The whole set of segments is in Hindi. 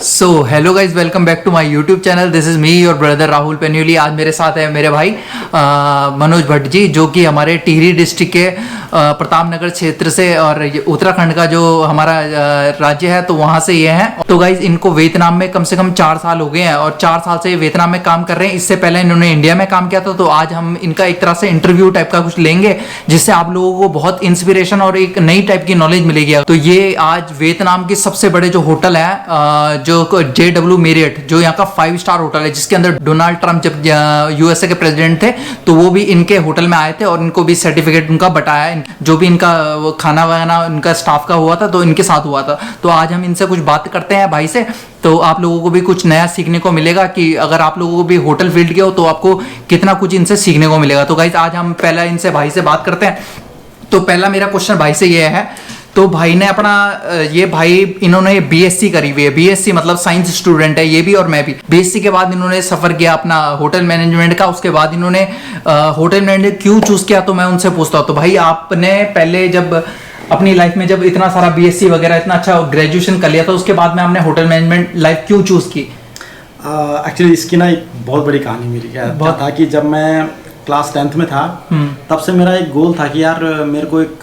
So hello guys, welcome back to my YouTube channel. This is me your brother Rahul Painuly. आज मेरे साथ है मेरे भाई मनोज भट्ट जी, जो कि हमारे टिहरी डिस्ट्रिक्ट के प्रतापनगर क्षेत्र से और उत्तराखंड का जो हमारा राज्य है तो वहाँ से ये हैं। तो गाइज इनको वियतनाम में कम से कम 4 साल हो गए हैं और 4 साल से वियतनाम में काम कर रहे हैं। इससे पहले इन्होंने इंडिया में काम किया था। तो आज हम इनका एक तरह से इंटरव्यू टाइप का कुछ लेंगे जिससे आप लोगों को बहुत इंस्पिरेशन और एक नई टाइप की नॉलेज मिलेगी। तो ये आज वियतनाम के सबसे बड़े जो होटल है जो JW मेरियट, जो यहाँ का 5 स्टार होटल है, जिसके अंदर डोनाल्ड ट्रंप जब USA के प्रेसिडेंट थे तो वो भी इनके होटल में आए थे और इनको भी सर्टिफिकेट उनका बटाया। जो भी इनका खाना वगैरह उनका स्टाफ का हुआ था तो इनके साथ हुआ था। तो आज हम इनसे कुछ बात करते हैं भाई से, तो आप लोगों को भी कुछ नया सीखने को मिलेगा कि अगर आप लोगों को भी होटल फील्ड के हो तो आपको कितना कुछ इनसे सीखने को मिलेगा। तो गाइस आज हम पहला इनसे भाई से बात करते हैं। तो पहला मेरा क्वेश्चन भाई से ये है, तो भाई ने अपना ये भाई इन्होंने BSc करी हुई है। BSc मतलब साइंस स्टूडेंट है ये भी और मैं भी। BSc के बाद इन्होंने सफ़र किया अपना होटल मैनेजमेंट का। उसके बाद इन्होंने होटल मैनेजमेंट क्यों चूज़ किया तो मैं उनसे पूछता हूँ। तो भाई आपने पहले जब अपनी लाइफ में जब इतना सारा BSc वगैरह इतना अच्छा ग्रेजुएशन कर लिया था उसके बाद में आपने होटल मैनेजमेंट लाइफ क्यों चूज़ की? एक्चुअली इसकी ना एक बहुत बड़ी कहानी मेरी क्या था कि जब मैं क्लास 10th में था तब से मेरा एक गोल था कि यार मेरे को एक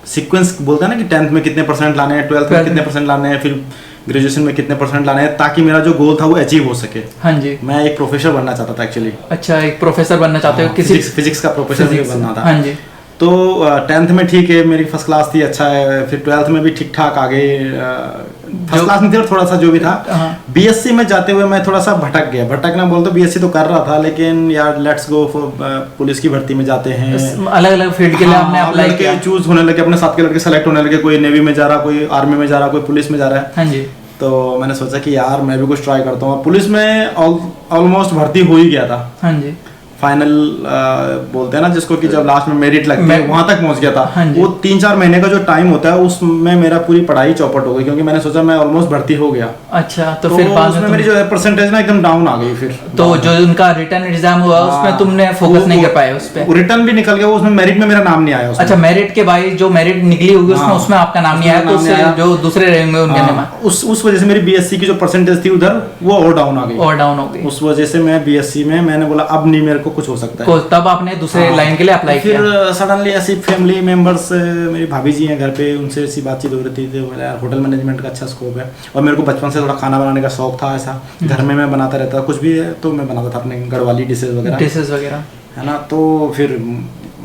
सीक्वेंस बोलते हैं ना कि 10th में कितने % लाने हैं, 12th में कितने % लाने हैं, फिर ग्रेजुएशन में कितने % लाने हैं, ताकि मेरा जो गोल था वो अचीव हो सके। हाँ जी। मैं एक प्रोफेसर बनना चाहता था एक्चुअली। अच्छा, एक प्रोफेसर बनना चाहते हो? किसी फिजिक्स का प्रोफेसर बनना था। हाँ जी। तो 10th में ठीक है, मेरी फर्स्ट क्लास थी, अच्छा है। फिर 12th में भी ठीक ठाक आगे, फर्स्ट क्लास में थी और थोड़ा सा जो भी था। BSc में जाते हुए मैं थोड़ा सा भटक गया। भटकना बोल तो BSc तो कर रहा था, लेकिन यार लेट्स गो पुलिस की भर्ती में जाते हैं, अलग अलग फील्ड के लिए आपने अप्लाई किया, चूज होने लगे, अपने साथ के लड़के सेलेक्ट होने लगे। कोई नेवी में जा रहा, कोई आर्मी में जा रहा, कोई पुलिस में जा रहा है। हाँ जी। तो मैंने सोचा कि यार मैं भी कुछ ट्राई करता हूँ। पुलिस में ऑलमोस्ट भर्ती हो ही गया था। हाँ जी। फाइनल बोलते हैं ना जिसको कि जब लास्ट में मेरिट लगती है वहां तक पहुंच गया था। हाँ वो 3-4 महीने का जो टाइम होता है उसमें मेरा पूरी पढ़ाई चौपट हो गई, क्योंकि मैंने सोचा मैं ऑलमोस्ट भर्ती हो गया। अच्छा, तो फिर बाद में मेरी जो है परसेंटेज ना एकदम डाउन आ गई। फिर तो जो उनका रिटर्न एग्जाम हुआ उसमें तुमने फोकस नहीं कर पाए उस पे? रिटर्न भी निकल गया, उसमें मेरिट में मेरा नाम नहीं आया। अच्छा, मेरिट के भाई जो मेरिट निकली होगी उसमें आपका नाम नहीं आया, तो जो दूसरे रहेंगे उनके नाम उस वजह से मेरी BSc की जो परसेंटेज थी उधर वो और डाउन आ गई। और डाउन हो गई। उस वजह से मैं BSc में मैंने बोला अब नहीं मेरे को कुछ हो सकता है। तब आपने दूसरे लाइन के लिए अप्लाई किया? फिर सडनली ऐसी फैमिली मेंबर्स, मेरी भाभी जी हैं घर पे, उनसे ऐसी बातचीत हो रही थी। तो बोला यार होटल मैनेजमेंट का अच्छा स्कोप है, और मेरे को बचपन से थोड़ा खाना बनाने का शौक था। ऐसा घर में मैं बनाता रहता, कुछ भी है तो मैं बनाता था अपने गढ़वाली डिशेज वगैरह है ना। तो फिर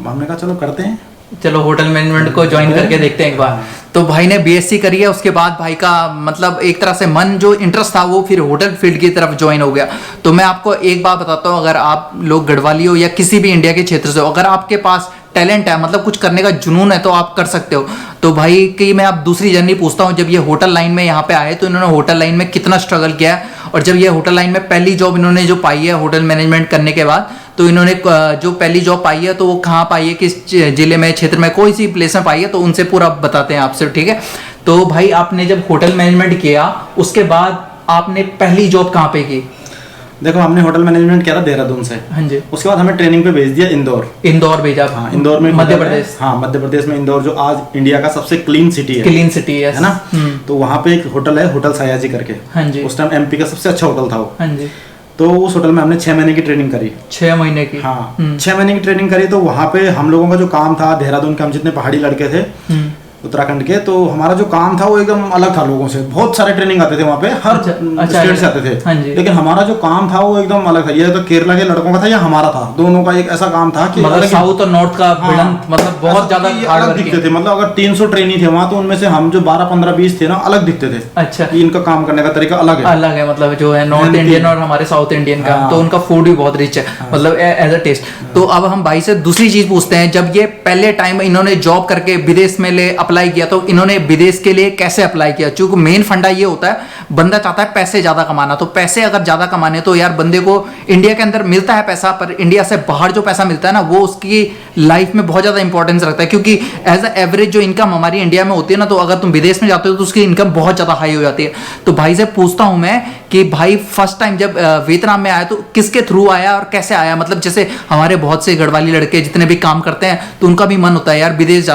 हमने कहा चलो करते हैं, चलो होटल मैनेजमेंट को ज्वाइन करके देखते हैं एक बार। तो भाई ने BSc करी है, उसके बाद भाई का मतलब एक तरह से मन जो इंटरेस्ट था वो फिर होटल फील्ड की तरफ ज्वाइन हो गया। तो मैं आपको एक बात बताता हूँ, अगर आप लोग गढ़वाली हो या किसी भी इंडिया के क्षेत्र से हो, अगर आपके पास टैलेंट है, मतलब कुछ करने का जुनून है, तो आप कर सकते हो। तो भाई की मैं अब दूसरी जर्नी पूछता हूँ, जब ये होटल लाइन में यहाँ पे आए तो इन्होंने होटल लाइन में कितना स्ट्रगल किया है, और जब ये होटल लाइन में पहली जॉब इन्होंने जो पाई है होटल मैनेजमेंट करने के बाद, तो इन्होंने जो पहली जॉब पाई है तो वो कहाँ पाई है, किस जिले में, क्षेत्र में, कोई सी प्लेस में पाई है, तो उनसे पूरा बताते हैं आपसे, ठीक है। तो भाई आपने जब होटल मैनेजमेंट किया उसके बाद आपने पहली जॉब कहाँ पे की? देखो हमने होटल मैनेजमेंट किया था देहरादून से। हाँ जी। उसके बाद हमें ट्रेनिंग पे भेज दिया इंदौर भेजा। हाँ, इंदौर में मध्य प्रदेश। हाँ, मध्य प्रदेश में इंदौर, जो आज इंडिया का सबसे क्लीन सिटी है ना। तो वहाँ पे एक होटल है, होटल सयाजी करके। हाँ जी। उस टाइम MP का सबसे अच्छा होटल था वो। हाँ जी। तो उस होटल में हमने 6 महीने की ट्रेनिंग करी। 6 महीने की? हाँ, 6 महीने की ट्रेनिंग करी। तो वहाँ पे हम लोगों का जो काम था, देहरादून के हम जितने पहाड़ी लड़के थे उत्तराखंड के, तो हमारा जो काम था वो एकदम अलग था लोगों से। बहुत सारे ट्रेनिंग आते थे वहाँ पे, हर स्टेट से आते थे। हाँ जी। लेकिन हमारा जो काम था वो एकदम अलग था। ये तो केरला के लड़कों का था या हमारा था, दोनों का एक ऐसा काम था कि मतलब साउथ और नॉर्थ का भिड़ंत, मतलब बहुत ज्यादा अलग दिखते थे। मतलब अगर 300 ट्रेनी थे वहाँ, तो उनमें से हम जो 12, 15, 20 थे ना, अलग दिखते थे। अच्छा, इनका काम करने का तरीका अलग है, मतलब जो है नॉर्थ इंडियन और हमारे साउथ इंडियन का, तो उनका फूड भी बहुत रिच है, मतलब एज अ टेस्ट। तो अब हम भाई से दूसरी चीज पूछते हैं, जब ये पहले टाइम इन्होंने जॉब करके विदेश में ले अप्लाई किया तो इन्होंने विदेश के लिए कैसे अप्लाई किया? क्योंकि मेन फंडा ये होता है, बंदा चाहता है पैसे ज्यादा कमाना, तो पैसे अगर ज्यादा कमाने तो यार बंदे को इंडिया के अंदर मिलता है पैसा, पर इंडिया से बाहर जो पैसा मिलता है ना वो उसकी लाइफ में बहुत ज्यादा इंपॉर्टेंस रखता है। क्योंकि एज अ एवरेज जो इनकम हमारी इंडिया में होती है ना, तो अगर तुम विदेश में जाते हो तो उसकी इनकम बहुत ज्यादा हाई हो जाती है। तो भाई से पूछता हूं मैं कि भाई फर्स्ट टाइम जब वियतनाम में आया तो किसके थ्रू आया और कैसे आया? मतलब जैसे हमारे बहुत से गढ़वाली लड़के जितने भी काम करते हैं तो उनका भी मन होता है यार विदेश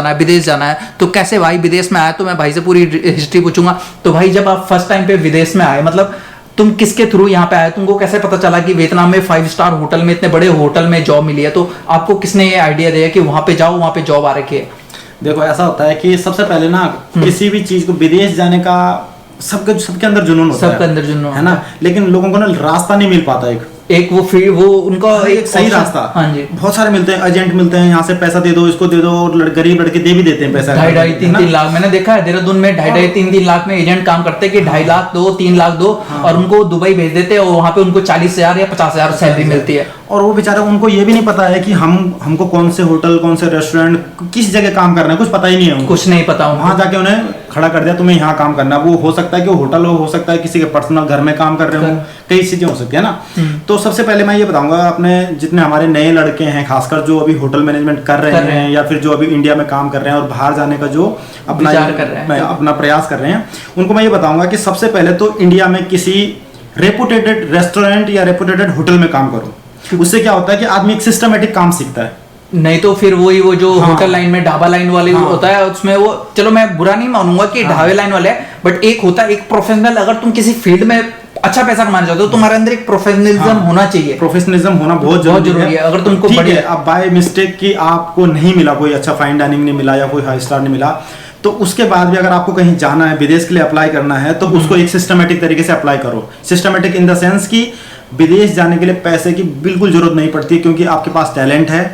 जाना है, तो कैसे कैसे भाई विदेश में आया, तो मैं भाई से पूरी हिस्ट्री पूछूंगा। तो भाई जब आप फर्स्ट टाइम पे विदेश में आए, मतलब तुम किसके थ्रू यहाँ पे आए, तुमको कैसे पता चला कि वियतनाम में 5 स्टार होटल में, इतने बड़े होटल में जॉब मिली है, तो आपको किसने ये आइडिया दिया कि वहां पे जाओ, वहां पे जॉब आ रखी है? देखो ऐसा होता है कि सबसे पहले ना किसी भी चीज को विदेश जाने का सबके अंदर जुनून होता है, सबके अंदर जुनून है ना, लेकिन लोगों को ना रास्ता नहीं मिल पाता। एक वो उनका एक सही रास्ता। हाँ जी, बहुत सारे मिलते हैं, एजेंट मिलते हैं, यहाँ से पैसा दे दो, इसको दे दो, और गरीब लड़के दे भी देते हैं पैसा, 2.5-3 लाख। मैंने देखा है देहरादून में 2.5-3 लाख में एजेंट काम करते हैं कि 2.5 लाख दो, 3 लाख दो, और उनको दुबई भेज देते हैं, और वहाँ पे उनको 40,000 या 50,000 सैलरी मिलती है। और वो बेचारे, उनको ये भी नहीं पता है कि हमको कौन से होटल, कौन से रेस्टोरेंट, किस जगह काम करना है, कुछ पता ही नहीं है, कुछ नहीं पता। वहां जाके उन्हें खड़ा कर दिया, तुम्हें यहाँ काम करना। वो हो सकता है कि होटल हो सकता है किसी के पर्सनल घर में काम कर रहे हो, कई चीजें हो सकती है ना। तो सबसे पहले मैं ये बताऊंगा, अपने जितने हमारे नए लड़के हैं, खासकर जो अभी होटल मैनेजमेंट कर रहे हैं, या फिर जो अभी इंडिया में काम कर रहे हैं और बाहर जाने का जो अपना प्रयास कर रहे हैं, उनको मैं ये बताऊंगा कि सबसे पहले तो इंडिया में किसी रेपुटेटेड रेस्टोरेंट या रेपुटेटेड होटल में काम करो। उससे क्या होता है कि आदमी एक सिस्टमेटिक काम सीखता है। नहीं तो फिर वही वो जो होटल लाइन में ढाबा लाइन वाले होता है, उसमें वो, चलो मैं बुरा नहीं मानूंगा कि ढाबे लाइन वाले है, बट एक होता है एक प्रोफेशनल। अगर तुम किसी फील्ड में अच्छा पैसा कमाना चाहते हो, तुम्हारे अंदर एक प्रोफेशनलिज्म होना चाहिए। प्रोफेशनलिज्म होना बहुत जरूरी है। अगर तुमको ठीक है, अब बाय मिस्टेक की आपको नहीं मिला, कोई अच्छा फाइन डाइनिंग नहीं मिला या कोई 5 स्टार नहीं मिला, तो उसके बाद भी अगर आपको कहीं जाना है, विदेश के लिए अप्लाई करना है, तो उसको एक सिस्टमेटिक तरीके से अप्लाई करो। सिस्टमेटिक इन द सेंस कि विदेश जाने के लिए पैसे की बिल्कुल जरूरत नहीं पड़ती, क्योंकि आपके पास टैलेंट है।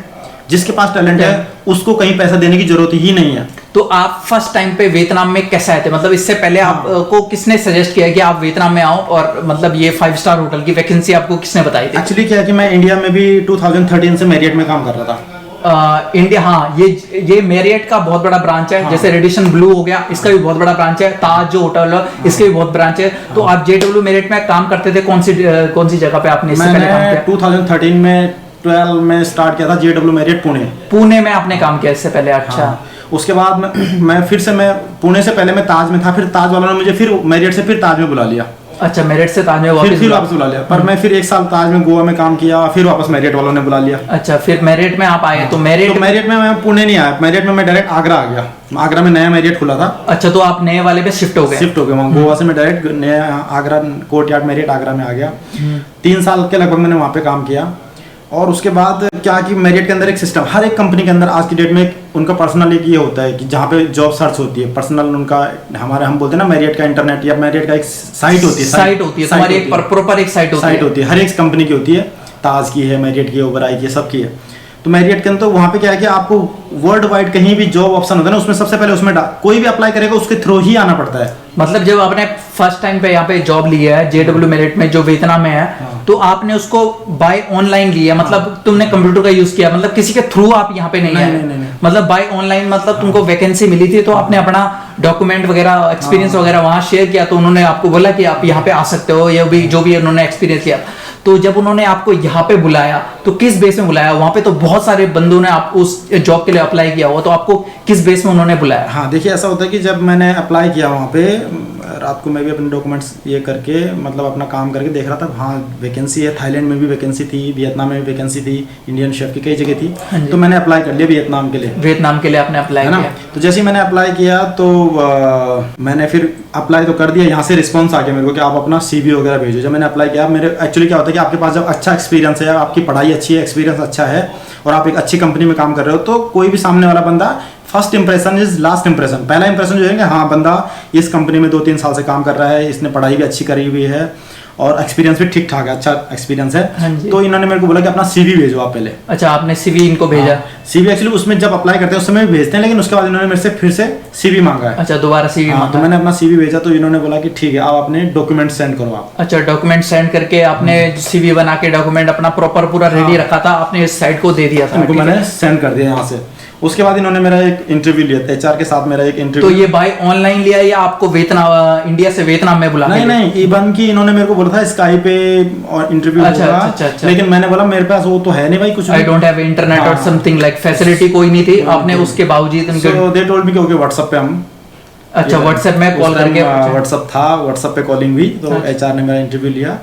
जिसके पास टैलेंट है उसको कहीं पैसा देने की जरूरत ही नहीं है। तो आप फर्स्ट टाइम पे वियतनाम में कैसे आए थे? मतलब इससे पहले आपको किसने सजेस्ट किया कि आप वियतनाम में आओ, और मतलब ये 5 स्टार होटल की वैकेंसी आपको किसने बताई थी? एक्चुअली क्या है कि मैं इंडिया में भी 2013 से मैरियट में काम कर रहा था। इंडिया, हाँ, ये मैरियट का बहुत बड़ा ब्रांच है। जैसे रेडिसन ब्लू हो गया, इसका भी बहुत बड़ा ब्रांच है। ताज जो होटल है, इसके भी बहुत ब्रांच है। तो आप JW मैरियट में काम करते थे, कौन सी जगह पे आपने इससे पहले काम किया? 2013 में 12 में स्टार्ट किया था JW मैरियट पुणे में आपने काम किया इससे पहले? अच्छा। हाँ। उसके बाद मैं फिर से, मैं पुणे से पहले मैं ताज में था, फिर ताज वालों ने मुझे फिर मैरियट से फिर ताज में बुला लिया। अच्छा, मैरियट से ताज में फिर वापस बुला लिया। पर मैं फिर 1 साल ताज में गोवा में काम किया, फिर वापस मैरियट वालों ने बुला लिया। अच्छा, फिर मैरियट में आप आए। तो मैरियट में मैं पुणे नहीं आया, मैरियट में मैं डायरेक्ट आगरा आ गया। आगरा में नया मैरियट खुला था। अच्छा, तो आप नए वाले पे शिफ्ट हो गए? वहाँ गोवा से मैं डायरेक्ट नया आगरा कोर्टयार्ड मैरियट आगरा में आ गया। 3 साल के लगभग मैंने वहाँ पे काम किया। और उसके बाद क्या कि मैरियट के अंदर एक सिस्टम, हर एक कंपनी के अंदर आज की डेट में उनका पर्सनल एक ये होता है कि जहाँ पे जॉब सर्च होती है, पर्सनल उनका, हम बोलते हैं ना मैरियट का इंटरनेट या मैरियट का एक साइट होती है, तुम्हारी एक प्रॉपर एक साइट होती है, हर एक कंपनी की होती है। ताज की है, मैरियट की है, ओबराई की है, सबकी है। तो मैरियट के अंदर तो वहाँ पे क्या है कि आपको वर्ल्ड वाइड कहीं भी जॉब ऑप्शन होता है ना, उसमें सबसे पहले उसमें कोई भी अप्लाई करेगा उसके थ्रू ही आना पड़ता है। मतलब जब आपने फर्स्ट टाइम पे यहाँ पे जॉब लिया है JW मैरियट में, जो वियतनाम में है, तो आपने उसको बाय ऑनलाइन लिया, मतलब तुमने कंप्यूटर का यूज किया, मतलब किसी के थ्रू आप यहाँ पे नहीं आए? मतलब बाय ऑनलाइन, मतलब तुमको वैकेंसी मिली थी, तो आपने अपना डॉक्यूमेंट वगैरह, एक्सपीरियंस वगैरह वहाँ शेयर किया, तो उन्होंने आपको बोला कि आप यहाँ पे आ सकते हो, या भी जो भी उन्होंने एक्सपीरियंस किया। तो जब उन्होंने आपको यहाँ पे बुलाया, तो किस बेस में बुलाया? वहाँ पे तो बहुत सारे बंदों ने आप उस जॉब के लिए अप्लाई किया हुआ, तो आपको किस बेस में उन्होंने बुलाया? हाँ, देखिए ऐसा होता है कि जब मैंने अप्लाई किया वहाँ पे, रात को मैं भी अपने डॉक्यूमेंट्स ये करके, मतलब अपना काम करके देख रहा था, हाँ वैकेंसी है, थाईलैंड में भी वैकेंसी थी, वियतनाम में भी वैकेंसी थी, इंडियन शेफ की कई जगह थी। तो मैंने अप्लाई कर लिया वियतनाम के लिए। वियतनाम के लिए आपने अप्लाई किया? तो जैसे ही मैंने अप्लाई किया तो मैंने फिर अप्लाई तो कर दिया, यहाँ से रिस्पॉन्स आ गया मेरे को कि आप अपना CV वगैरह भेजो। जब मैंने अप्लाई किया, मेरे एक्चुअली क्या होता है कि आपके पास जब अच्छा एक्सपीरियंस है, आपकी पढ़ाई अच्छी है, एक्सपीरियंस अच्छा है, और आप एक अच्छी कंपनी में काम कर रहे हो, तो कोई भी सामने वाला बंदा, first impression is last impression. पहला इंप्रेशन जो है कि हाँ बंदा इस कंपनी में 2-3 साल से काम कर रहा है, इसने पढ़ाई भी अच्छी करी हुई है, और एक्सपीरियंस भी ठीक ठाक है, अच्छा एक्सपीरियंस है। तो इन्होंने मेरे को बोला कि अपना CV भेजो आप पहले। अच्छा, आपने CV इनको भेजा? CV एक्चुअली उसमें जब अप्लाई करते हैं उस समय भी भेजते हैं, लेकिन उसके बाद इन्होंने मेरे से फिर से CV मांगा है। अच्छा, दोबारा CV मांगा? तो मैंने अपना CV भेजा, तो इन्होंने बोला कि ठीक है, आप अपने डॉक्यूमेंट सेंड करो आप। अच्छा, डॉक्यूमेंट सेंड करके आपने CV बना के डॉक्यूमेंट अपना प्रॉपर पूरा रेडी रखा था, आपने इस साइट को दे दिया था? उनको मैंने सेंड कर दिया यहाँ से। उसके बाद इन्होंने मेरा एक इंटरव्यू लिया, HR के साथ मेरा एक इंटरव्यू। तो ये बाय ऑनलाइन लिया या आपको इंडिया से वियतनाम में बुला? नहीं, इवन की इन्होंने मेरे को बोला था स्काइप पे और इंटरव्यू होगा। अच्छा। लेकिन मैंने बोला मेरे पास वो तो है नहीं भाई, कुछ आई डोंट हैव इंटरनेट और समथिंग लाइक फैसिलिटी कोई नहीं थी। आपने उसके बावजूद दे टोल्ड मी कि ओके व्हाट्सएप पे हम, अच्छा व्हाट्सएप में कॉल करके, व्हाट्सएप था, व्हाट्सएप पे कॉलिंग हुई, तो HR ने मेरा इंटरव्यू लिया।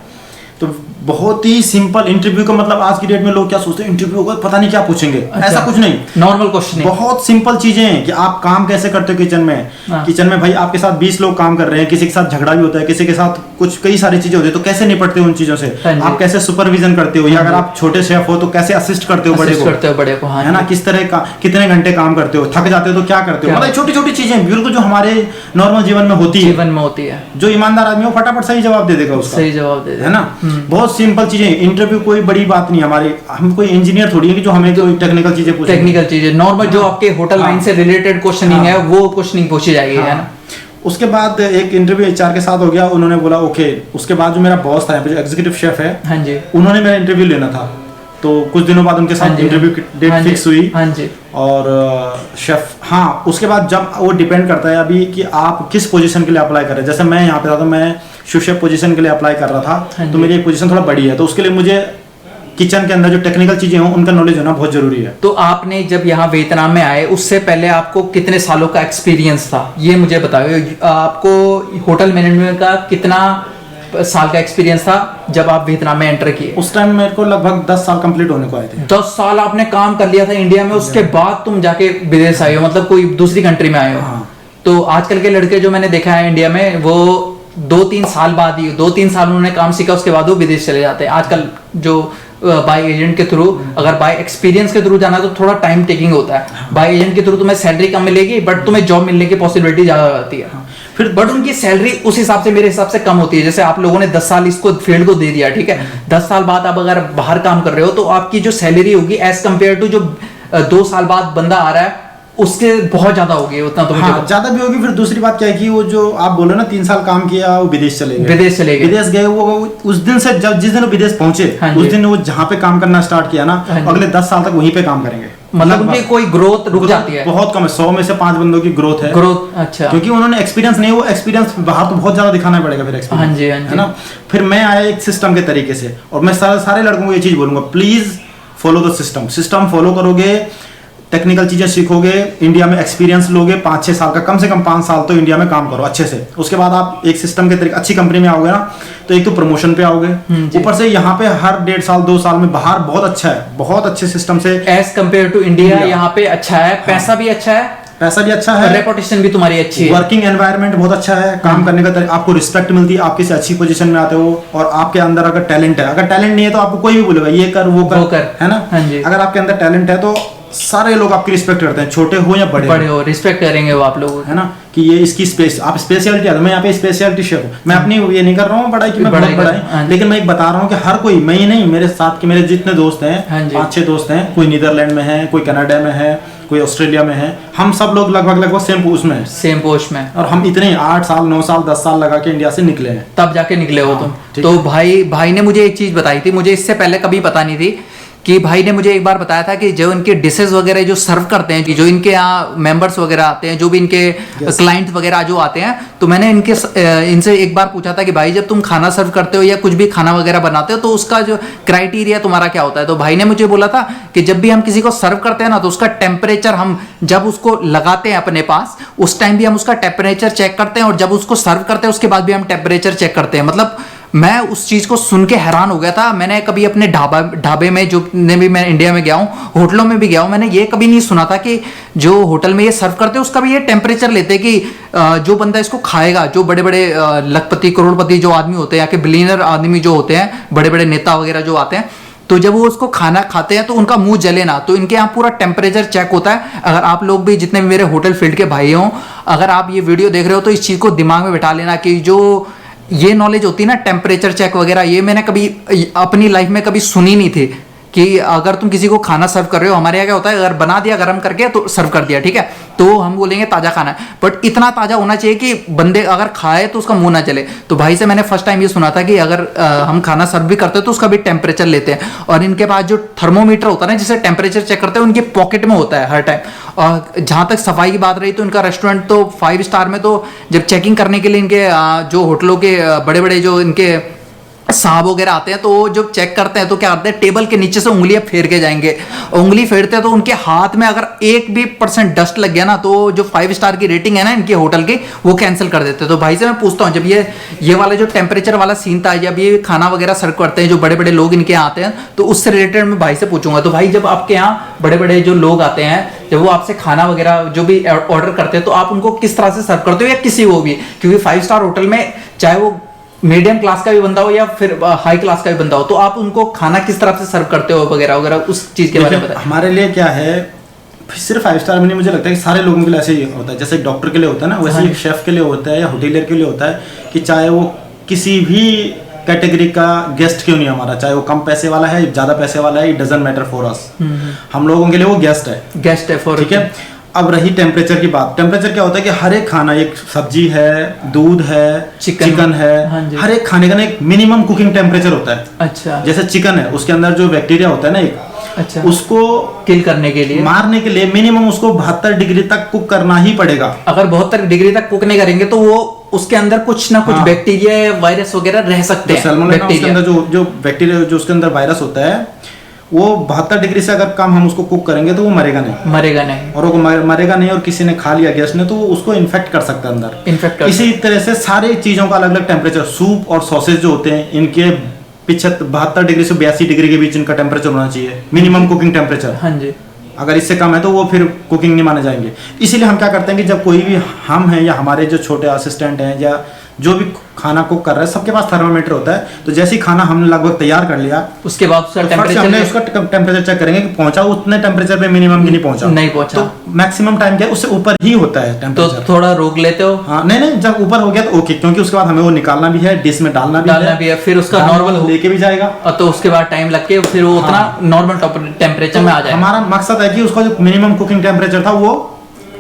तो बहुत ही सिंपल इंटरव्यू का मतलब आज की डेट में लोग क्या सोचते हैं इंटरव्यू होगा पता नहीं क्या पूछेंगे। अच्छा। ऐसा कुछ नहीं, नॉर्मल क्वेश्चन, बहुत सिंपल चीजें हैं कि आप काम कैसे करते हो किचन में। हाँ। किचन में भाई आपके साथ 20 लोग काम कर रहे हैं, किसी के साथ झगड़ा भी होता है, किसी के साथ कुछ कई सारी चीजें होती है, तो कैसे निपटते हो उन चीजों से, हाँ जी। आप कैसे सुपरविजन करते हो, या अगर आप छोटे शेफ हो तो कैसे असिस्ट करते हो बड़े को, हाँ है ना, किस तरह का कितने घंटे काम करते हो, थक जाते हो तो क्या करते हो, मतलब छोटी छोटी चीजें बिल्कुल जो हमारे नॉर्मल जीवन में होती है, जीवन में होती है। जो ईमानदार आदमी हो फटाफट सही जवाब दे देगा उसका, सही जवाब दे है ना। बहुत सिंपल चीजें, इंटरव्यू कोई बड़ी बात नहीं हमारी, हम कोई इंजीनियर थोड़ी है कि जो हमें कोई टेक्निकल चीजें पूछेंगे। टेक्निकल चीजें नॉर्मल जो आपके होटल लाइन से रिलेटेड क्वेश्चनिंग है वो क्वेश्चनिंग पूछी जाएगी, है ना। उसके बाद एक इंटरव्यू एचआर के साथ हो गया, उन्होंने बोला ओके। उसके बाद जो मेरा बॉस था यहाँ पे जो एग्जीक्यूटिव शेफ है, हाँ जी, उन्होंने मेरा इंटरव्यू लेना था, तो कुछ दिनों बाद उनके साथ इंटरव्यू की डेट फिक्स हुई। हाँ जी। और शेफ, हाँ उसके बाद जब वो डिपेंड करता है अभी कि आप किस पोजीशन के लिए अप्लाई कर रहे हैं। जैसे मैं यहाँ पे था तो मैं शिव शेफ पोजीशन के लिए अप्लाई कर रहा था, तो मेरी एक पोजीशन थोड़ा बड़ी है, तो उसके लिए मुझे किचन के अंदर जो टेक्निकल चीजें हों उनका नॉलेज होना बहुत जरूरी है। तो आपने जब यहाँ वियतनाम में आए उससे पहले आपको कितने सालों का एक्सपीरियंस था, ये मुझे बताओ। आपको होटल मैनेजमेंट का कितना साल का एक्सपीरियंस था जब आप वियतनाम में एंटर किए? उस टाइम मेरे को लगभग 10 साल कंप्लीट होने को आए थे। 10 साल आपने काम कर लिया था इंडिया में, उसके बाद तुम जाके विदेश आए हो, मतलब कोई दूसरी कंट्री में आए हो। हाँ। तो आजकल के लड़के जो मैंने देखा है इंडिया में, वो 2-3 साल बाद ही 2-3 साल उन्होंने काम सीखा, उसके बाद वो विदेश चले जाते हैं। आजकल जो बाय एजेंट के थ्रू, अगर बाय एक्सपीरियंस के थ्रू जाना तो थोड़ा टाइम टेकिंग होता है। बाय एजेंट के थ्रू तुम्हें सैलरी कम मिलेगी बट तुम्हें जॉब मिलने की पॉसिबिलिटी ज्यादा रहती है। फिर बट उनकी सैलरी उस हिसाब से मेरे हिसाब से कम होती है। जैसे आप लोगों ने 10 साल इसको फील्ड को दे दिया, ठीक है, 10 साल बाद आप अगर बाहर काम कर रहे हो तो आपकी जो सैलरी होगी एज कम्पेयर टू जो 2 साल बाद बंदा आ रहा है उसके बहुत ज्यादा होगी, उतना तो हाँ, ज्यादा भी होगी। फिर दूसरी बात क्या है कि वो जो आप बोलो ना 3 साल काम किया वो विदेश चले गए, विदेश गए वो उस दिन से जब जिस दिन वो विदेश पहुंचे, उस दिन वो जहाँ पे काम करना स्टार्ट किया ना, अगले 10 साल तक वहीं पे काम करेंगे। मतलब उनकी कोई ग्रोथ रुक जाती है, बहुत कम है, 100 में से 5 बंदों की ग्रोथ है। ग्रोथ, अच्छा, क्योंकि उन्होंने एक्सपीरियंस नहीं, वो एक्सपीरियंस बाहर तो बहुत ज्यादा दिखाना पड़ेगा फिर एक्सपीरियंस, हाँ जी, हाँ जी, है ना। फिर मैं आया एक सिस्टम के तरीके से, और मैं सारे लड़कों को ये चीज बोलूंगा, please follow the system. System follow करोगे, टेक्निकल चीजें सीखोगे, इंडिया में एक्सपीरियंस लोगे, 5-6 साल का, कम से कम 5 साल तो इंडिया में काम करो अच्छे से। उसके बाद आप एक सिस्टम के तरीके अच्छी कंपनी में आओगे ना, तो एक तो प्रमोशन पे आओगे, ऊपर से यहाँ पे हर 1.5 साल 2 साल में बाहर बहुत अच्छा है, बहुत अच्छे सिस्टम से एज कम्पेयर टू इंडिया यहाँ पे अच्छा है। पैसा भी अच्छा है, पैसा भी अच्छा है, रेपुटेशन भी तुम्हारी अच्छी है, वर्किंग एनवायरनमेंट बहुत अच्छा है, काम करने का तरीका, आपको रिस्पेक्ट मिलती है, आप किसी अच्छी पोजीशन में आते हो, और आपके अंदर अगर टैलेंट है, अगर टैलेंट नहीं है तो आपको कोई भी बोलेगा ये कर वो कर, है ना। हाँ जी। अगर आपके अंदर टैलेंट है तो सारे लोग आपकी रिस्पेक्ट करते हैं, छोटे हो या बड़े हो, रिस्पेक्ट करेंगे वो आप लोग, है ना, कि ये इसकी स्पेस, आप स्पेशलिटी है। मैं यहाँ पे स्पेशलिटी शेफ हूँ, मैं अपनी ये नहीं कर रहा हूँ बड़ाई की, मैं बहुत बड़ा, लेकिन मैं एक बता रहा हूँ कि हर कोई, मैं ही नहीं, मेरे साथ के मेरे जितने दोस्त हैं, 5-6 दोस्त हैं, कोई नीदरलैंड में है, कोई कनाडा में है, कोई ऑस्ट्रेलिया में है, हम सब लोग लगभग सेम पोस्ट में है, सेम पोस्ट में, और हम इतने 8 साल 9 साल 10 साल लगा के इंडिया से निकले हैं, तब जाके निकले हो तुम। तो भाई ने मुझे एक चीज बताई थी, मुझे इससे पहले कभी पता नहीं थी, कि भाई ने मुझे एक बार बताया था कि जो इनके डिशेस वगैरह जो सर्व करते हैं, कि जो इनके यहाँ मेंबर्स वगैरह आते हैं, जो भी इनके क्लाइंट वगैरह जो आते हैं, तो मैंने इनसे एक बार पूछा था कि भाई जब तुम खाना सर्व करते हो या कुछ भी खाना वगैरह बनाते हो तो उसका जो क्राइटेरिया तुम्हारा क्या होता है। तो भाई ने मुझे बोला था कि जब भी हम किसी को सर्व करते हैं ना, तो उसका टेम्परेचर हम जब उसको लगाते हैं अपने पास, उस टाइम भी हम उसका टेम्परेचर चेक करते हैं, और जब उसको सर्व करते हैं उसके बाद भी हम टेम्परेचर चेक करते हैं। मतलब मैं उस चीज को सुन के हैरान हो गया था। मैंने कभी अपने ढाबे में, जो ने भी मैं इंडिया में गया हूँ, होटलों में भी गया हूँ, मैंने ये कभी नहीं सुना था कि जो होटल में ये सर्व करते हैं उसका भी ये टेम्परेचर लेते हैं कि जो बंदा इसको खाएगा, जो बड़े बड़े लखपति करोड़पति जो आदमी होते हैं या कि बिलियनर आदमी जो होते हैं, बड़े बड़े नेता वगैरह जो आते हैं, तो जब वो उसको खाना खाते हैं तो उनका मुंह जले ना, तो इनके यहाँ पूरा टेम्परेचर चेक होता है। अगर आप लोग भी, जितने भी मेरे होटल फील्ड के भाई हों, अगर आप ये वीडियो देख रहे हो तो इस चीज़ को दिमाग में बिठा लेना कि जो ये नॉलेज होती है ना टेम्परेचर चेक वगैरह, ये मैंने कभी अपनी लाइफ में कभी सुनी नहीं थी। कि अगर तुम किसी को खाना सर्व कर रहे हो, हमारे यहाँ क्या होता है, अगर बना दिया गर्म करके तो सर्व कर दिया, ठीक है, तो हम बोलेंगे ताज़ा खाना है, बट इतना ताज़ा होना चाहिए कि बंदे अगर खाए तो उसका मुंह ना जले। तो भाई से मैंने फर्स्ट टाइम ये सुना था कि अगर हम खाना सर्व भी करते हैं तो उसका भी टेम्परेचर लेते हैं, और इनके पास जो थर्मोमीटर होता है ना, जिससे टेम्परेचर चेक करते हैं, उनके पॉकेट में होता है हर टाइम। और जहाँ तक सफाई की बात रही, तो इनका रेस्टोरेंट तो 5 स्टार में, तो जब चेकिंग करने के लिए इनके जो होटलों के बड़े बड़े जो इनके साहब वगैरह आते हैं तो वो जब चेक करते हैं तो क्या करते हैं, टेबल के नीचे से उंगलियां फेर के जाएंगे। उंगली फेरते हैं तो उनके हाथ में अगर 1% डस्ट लग गया ना तो जो 5 स्टार की रेटिंग है ना इनके होटल की, वो कैंसिल कर देते हैं। तो भाई से मैं पूछता हूँ, जब ये वाला जो टेम्परेचर वाला सीन था, जब ये खाना वगैरह सर्व करते हैं, जो बड़े बड़े लोग इनके यहाँ आते हैं, तो उससे रिलेटेड मैं भाई से पूछूंगा। तो भाई जब आपके यहाँ बड़े बड़े जो लोग आते हैं, जब वो आपसे खाना वगैरह जो भी ऑर्डर करते हैं, तो आप उनको किस तरह से सर्व करते हो, या किसी को भी? क्योंकि 5 स्टार होटल में चाहे वो मीडियम क्लास का भी बंदा हो या फिर हाई क्लास का भी बंदा हो, तो आप उनको खाना किस तरह से सर्व करते हो वगैरह वगैरह, उस चीज के बारे में बताएं। हमारे लिए क्या है, सिर्फ 5 स्टार में नहीं, मुझे लगता है कि सारे लोगों के लिए ऐसे ही होता है। जैसे एक डॉक्टर के लिए होता है ना, वैसे हाँ। एक शेफ के लिए होता है या होटेलियर के लिए होता है कि चाहे वो किसी भी कैटेगरी का गेस्ट क्यों नहीं हमारा, चाहे वो कम पैसे वाला है ज़्यादा पैसे वाला है, it doesn't matter for us. हम लोगों के लिए वो गेस्ट है फॉर, ठीक है। अब रही टेम्परेचर की बात, टेम्परेचर क्या होता है कि हर एक खाना, एक सब्जी है, दूध है, चिकन है, हाँ, हर एक खाने का ना एक मिनिमम कुकिंग टेम्परेचर होता है। अच्छा, जैसे चिकन है, उसके अंदर जो बैक्टीरिया होता है ना एक, अच्छा, उसको किल करने के लिए, मारने के लिए मिनिमम उसको 72 डिग्री तक कुक करना ही पड़ेगा। अगर 72 डिग्री तक कुक नहीं करेंगे तो वो उसके अंदर कुछ ना कुछ बैक्टीरिया वायरस वगैरह रह सकते हैं। सैल्मोनेला उसके अंदर जो बैक्टीरिया जो उसके अंदर वायरस होता है, वो 72 डिग्री से अगर कम हम उसको कुक करेंगे तो वो मरेगा नहीं, और वो मरेगा नहीं, और किसी ने खा लिया गेस्ट ने तो वो उसको इन्फेक्ट कर सकता है अंदर। इसी तरह से सारे चीजों का अलग अलग टेम्परेचर, सूप और सॉसेज जो होते हैं इनके 72 डिग्री से 82 डिग्री के बीच इनका टेम्परेचर होना चाहिए, मिनिमम कुकिंग टेम्परेचर। हाँ जी। अगर इससे कम है तो वो फिर कुकिंग नहीं माने जाएंगे। इसीलिए हम क्या करते हैं कि जब कोई भी हम हैं या हमारे जो छोटे असिस्टेंट हैं या जो भी खाना कुक कर रहे हैं, सबके पास थर्मामीटर होता है। तो जैसे ही खाना हमने लगभग तैयार कर लिया, उसके बाद उसका टेम्परेचर चेक करेंगे कि पहुंचा उतने टेम्परेचर पे मिनिमम की नहीं पहुंचा, तो मैक्सिमम टाइम क्या है उससे ऊपर ही होता है टेम्परेचर। तो थोड़ा रोक लेते हो? हाँ, नहीं, जब ऊपर हो गया तो ओके, क्योंकि उसके बाद हमें वो निकालना भी है, डिश में डालना भी है, फिर उसका नॉर्मल लेके भी जाएगा, तो उसके बाद टाइम लग के फिर वो उतना नॉर्मल टेम्परेचर में आ जाएगा। हमारा मकसद है कि उसका जो मिनिमम कुकिंग टेम्परेचर था वो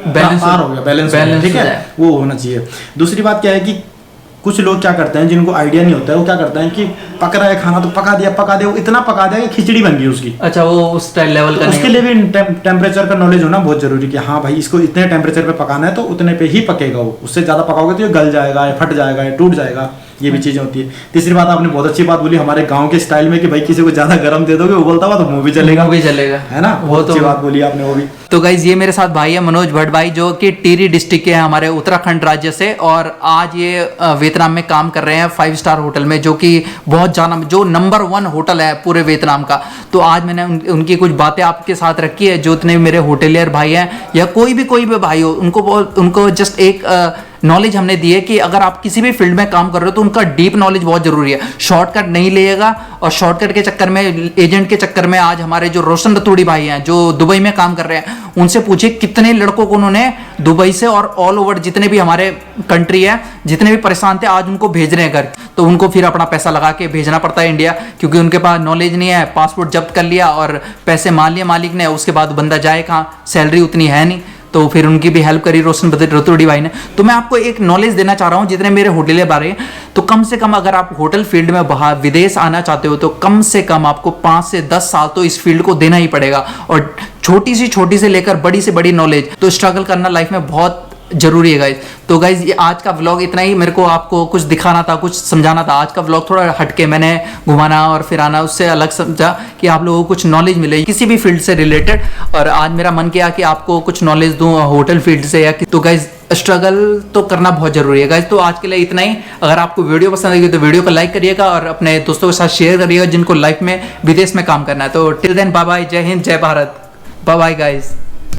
बैलेंस हो गया, बैलेंस, ठीक है, वो होना चाहिए। दूसरी बात क्या है कि कुछ लोग क्या करते हैं, जिनको आइडिया नहीं होता है, वो क्या करते हैं कि पक रहा है खाना तो पका दिया, वो इतना पका दिया कि खिचड़ी बन गई उसकी। अच्छा, वो उस लेवल का उसके लिए भी टेम्परेचर का नॉलेज होना बहुत जरूरी कि हाँ भाई इसको इतने टेम्परेचर पे पकाना है तो उतने पे ही पकेगा वो, उससे ज्यादा पकाओगे तो ये गल जाएगा, या फट जाएगा, या टूट जाएगा, ये भी चीजें होती है। तीसरी बात, आपने बहुत अच्छी बात बोली हमारे गांव के स्टाइल में कि भाई किसी को ज्यादा गर्म दे दोगे उबलता हुआ तो मुंह भी चलेगा, है ना, बहुत अच्छी बात बोली आपने वो भी। तो गाइज ये मेरे साथ भाई है मनोज भट्ट भाई, जो कि टिहरी डिस्ट्रिक्ट के हैं, हमारे उत्तराखंड राज्य से, और आज ये वियतनाम में काम कर रहे हैं 5 स्टार होटल में, जो कि बहुत जाना, जो नंबर 1 होटल है पूरे वियतनाम का। तो आज मैंने उनकी कुछ बातें आपके साथ रखी है। जो इतने मेरे होटेलियर भाई हैं या कोई भी भाई हो, उनको जस्ट एक नॉलेज हमने दी है कि अगर आप किसी भी फील्ड में काम कर रहे हो तो उनका डीप नॉलेज बहुत जरूरी है। शॉर्टकट नहीं लेगा, और शॉर्टकट के चक्कर में, एजेंट के चक्कर में, आज हमारे जो रोशन रतूड़ी भाई हैं जो दुबई में काम कर रहे हैं, उनसे पूछिए कितने लड़कों को उन्होंने दुबई से और ऑल ओवर जितने भी हमारे कंट्री है, जितने भी परेशान थे, आज उनको भेज रहे हैं घर। तो उनको फिर अपना पैसा लगा के भेजना पड़ता है इंडिया, क्योंकि उनके पास नॉलेज नहीं है। पासपोर्ट जब्त कर लिया और पैसे मान लिए मालिक ने, उसके बाद बंदा जाए कहाँ, सैलरी उतनी है नहीं, तो फिर उनकी भी हेल्प करी रोशन रतूड़ी भाई ने। तो मैं आपको एक नॉलेज देना चाह रहा हूँ, जितने मेरे होटल बारे हैं, तो कम से कम अगर आप होटल फील्ड में बाहर विदेश आना चाहते हो तो कम से कम आपको 5 से 10 साल तो इस फील्ड को देना ही पड़ेगा। और छोटी से लेकर बड़ी से बड़ी नॉलेज तो स्ट्रगल करना लाइफ में बहुत जरूरी है गाइज। तो गाइज ये आज का व्लॉग इतना ही, मेरे को आपको कुछ दिखाना था, कुछ समझाना था। आज का व्लॉग थोड़ा हटके मैंने घुमाना और फिराना, उससे अलग समझा कि आप लोगों को कुछ नॉलेज मिले किसी भी फील्ड से रिलेटेड। और आज मेरा मन किया कि आपको कुछ नॉलेज दूं होटल फील्ड से, या तो गाइज स्ट्रगल तो करना बहुत जरूरी है गाइज। तो आज के लिए इतना ही। अगर आपको वीडियो पसंद आई तो वीडियो को लाइक करिएगा और अपने दोस्तों के साथ शेयर करिएगा जिनको लाइफ में विदेश में काम करना है। तो टिल देन बाय बाय, जय हिंद, जय भारत, बाय बाय गाइज।